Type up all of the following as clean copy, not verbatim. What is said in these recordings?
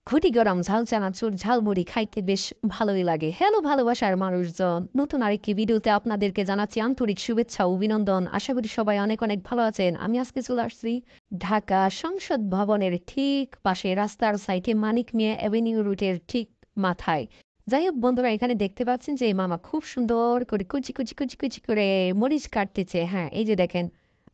ঘটি গরম ঝাল চানাচুর ঝালমুড়ি খাইতে বেশ ভালোই লাগে। হ্যালো ভালোবাসার মানুষজন, নতুন আরেকটি ভিডিওতে আপনাদেরকে জানাচ্ছি আন্তরিক শুভেচ্ছা ও অভিনন্দন। আশা করি সবাই অনেক অনেক ভালো আছেন। আমি আজকে চলে আসছি ঢাকা সংসদ ভবনের ঠিক পাশে রাস্তার সাইডে মানিক মিয়া অ্যাভিনিউ রুটের ঠিক মাথায়। যাই হোক বন্ধুরা, এখানে দেখতে পাচ্ছেন যে মামা খুব সুন্দর করে কুচি কুচি কুচি কুচি করে মরিচ কাটতেছে। হ্যাঁ, এই যে দেখেন।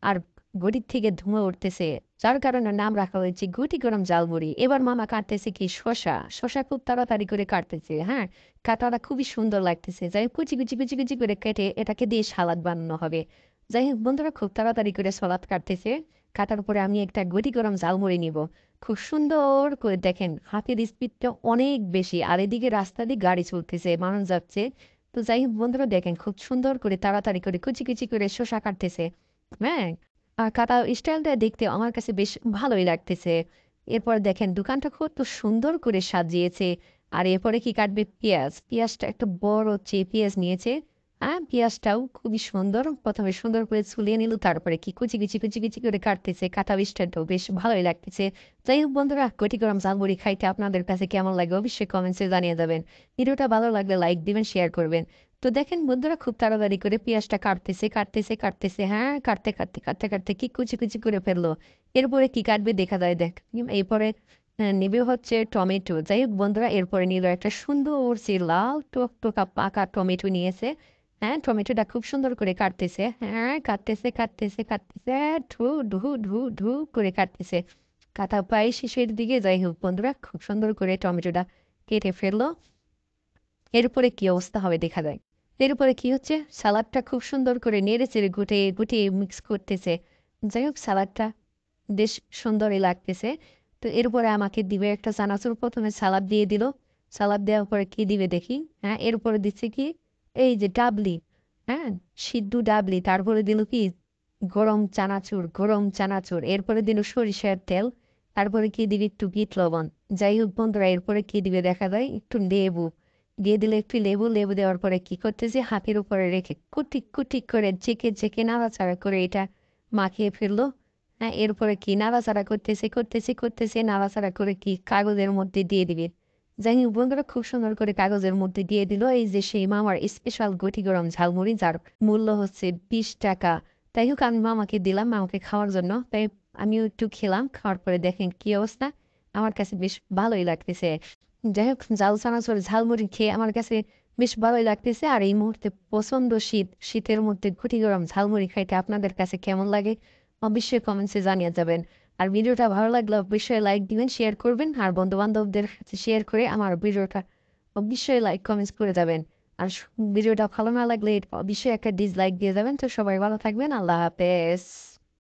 আর ঘটির থেকে ধুঁয়া উঠতেছে, যার কারণে নাম রাখা হয়েছে গুটি গরম ঝালমুড়ি। এবার মামা কাটতেছে কি শশা। শশা খুব তাড়াতাড়ি করে কাটতেছে। হ্যাঁ, কাটাটা খুবই সুন্দর লাগতেছে। যাই হোক, কুচি কুচি কুচি কুচি করে কেটে এটাকে দিয়ে সালাদ বানানো হবে। যাই হোক বন্ধুরা, খুব তাড়াতাড়ি করে সালাদ কাটতেছে। কাটার পরে আমি একটা গুটি গরম ঝালমুড়ি নিব। খুব সুন্দর করে দেখেন, হাতের স্পিডটা অনেক বেশি, আর এদিকে রাস্তা দিয়ে গাড়ি চলতেছে, মানুষ যাচ্ছে। তো যাই হোক বন্ধুরা, দেখেন খুব সুন্দর করে তাড়াতাড়ি করে কুচি কুচি করে শশা কাটতেছে। হ্যাঁ, আর কাটা স্টাইলটা দেখতে আমার কাছে বেশ ভালোই লাগতেছে। এরপর দেখেন দোকানটা কত সুন্দর করে সাজিয়েছে। আর এরপরে কি কাটবে? পেঁয়াজ। পেঁয়াজটা একটা বড় পেঁয়াজ নিয়েছে। পেঁয়াজটাও খুবই সুন্দর, প্রথমে সুন্দর করে ছুলিয়ে নিল, তারপরে কি কুচি কুচি কুচি কুচি করে কাটতেছে। কাটা স্টাইলটাও বেশ ভালোই লাগতেছে। যাই হোক বন্ধুরা, কোটি গরম ঝালমুড়ি খাইতে আপনাদের কাছে কেমন লাগে অবশ্যই কমেন্টসে জানিয়ে যাবেন। ভিডিওটা ভালো লাগলে লাইক দিবেন, শেয়ার করবেন। তো দেখেন বন্ধুরা, খুব তাড়াতাড়ি করে পেঁয়াজটা কাটতেছে কাটতেছে কাটতেছে। হ্যাঁ, কাটতে কাটতে কাটতে কাটতে কি কুচি কুচি করে ফেললো। এরপরে কি কাটবে দেখা যায় দেখ। এরপরে নেবে হচ্ছে টমেটো। যাই হোক বন্ধুরা, এরপরে নিল একটা সুন্দর সে লাল টকটকা পাকা টমেটো নিয়েছে। হ্যাঁ, টমেটোটা খুব সুন্দর করে কাটতেছে। হ্যাঁ, কাটতেছে কাটতেছে কাটতেছে, ঢু ঢু ঢু ঢু করে কাটতেছে। কাটা প্রায় শেষের দিকে। যাই হোক বন্ধুরা, খুব সুন্দর করে টমেটোটা কেটে ফেললো। এরপরে কি অবস্থা হবে দেখা যায়। এরপরে কি হচ্ছে, সালাদটা খুব সুন্দর করে নেড়ে চেড়ে গুটিয়ে গুটিয়ে মিক্স করতেছে। যাই হোক, সালাদটা বেশ সুন্দরই লাগতেছে। তো এরপরে আমাকে দিবে একটা চানাচুর, প্রথমে সালাদ দিয়ে দিল। সালাদ দেওয়ার পরে কি দিবে দেখি। হ্যাঁ, এরপরে দিচ্ছে কি, এই যে ডাবলি। হ্যাঁ, সিদ্ধ ডাবলি। তারপরে দিল কি, গরম চানাচুর গরম চানাচুর। এরপরে দিল সরিষার তেল। তারপরে কি দিবি, একটু বিট লবণ। যাই হোক বন্ধুরা, এরপরে কি দিবে দেখা যায়, একটু লেবু দিয়ে দিলে। একটু লেবু লেবু দেওয়ার পরে কি করতেছে, হাতের উপরে রেখে কুটি কুটি করে চেকে চেকে নাড়াচাড়া করে এটা মাখিয়ে ফেললো। হ্যাঁ, এরপরে কি নাড়াচাড়া করতেছে করতেছে করতেছে, নাড়াচাড়া করে কি কাগজের মধ্যে দিয়ে দিবে। যাই হোক বন্ধুরা, খুব সুন্দর করে কাগজের মধ্যে দিয়ে দিল এই যে সেই মামার স্পেশাল গটি গরম ঝালমুড়ি, যার মূল্য হচ্ছে 20 টাকা। তাই হোক, আমি মামাকে দিলাম মামাকে খাওয়ার জন্য। তাই আমিও একটু খেলাম। খাওয়ার পরে দেখেন কি অবস্থা। আমার কাছে বেশ ভালোই লাগতেছে। যাই হোক, জাল চানাচুর ঝালমুড়ি খেয়ে আমার কাছে বেশ ভালোই লাগতেছে। আর এই মুহূর্তে প্রচন্ড শীত, শীতের মধ্যে ঘুটি গরম ঝালমুড়ি খাইতে আপনাদের কাছে কেমন লাগে অবশ্যই কমেন্টসে জানিয়ে যাবেন। আর ভিডিওটা ভালো লাগলে অবশ্যই লাইক দিবেন, শেয়ার করবেন। আর বন্ধু বান্ধবদের কাছে শেয়ার করে আমার ভিডিওটা অবশ্যই লাইক কমেন্টস করে যাবেন। আর ভিডিওটা ভালো না লাগলে অবশ্যই একটা ডিসলাইক দিয়ে যাবেন। তো সবাই ভালো থাকবেন, আল্লাহ হাফেজ।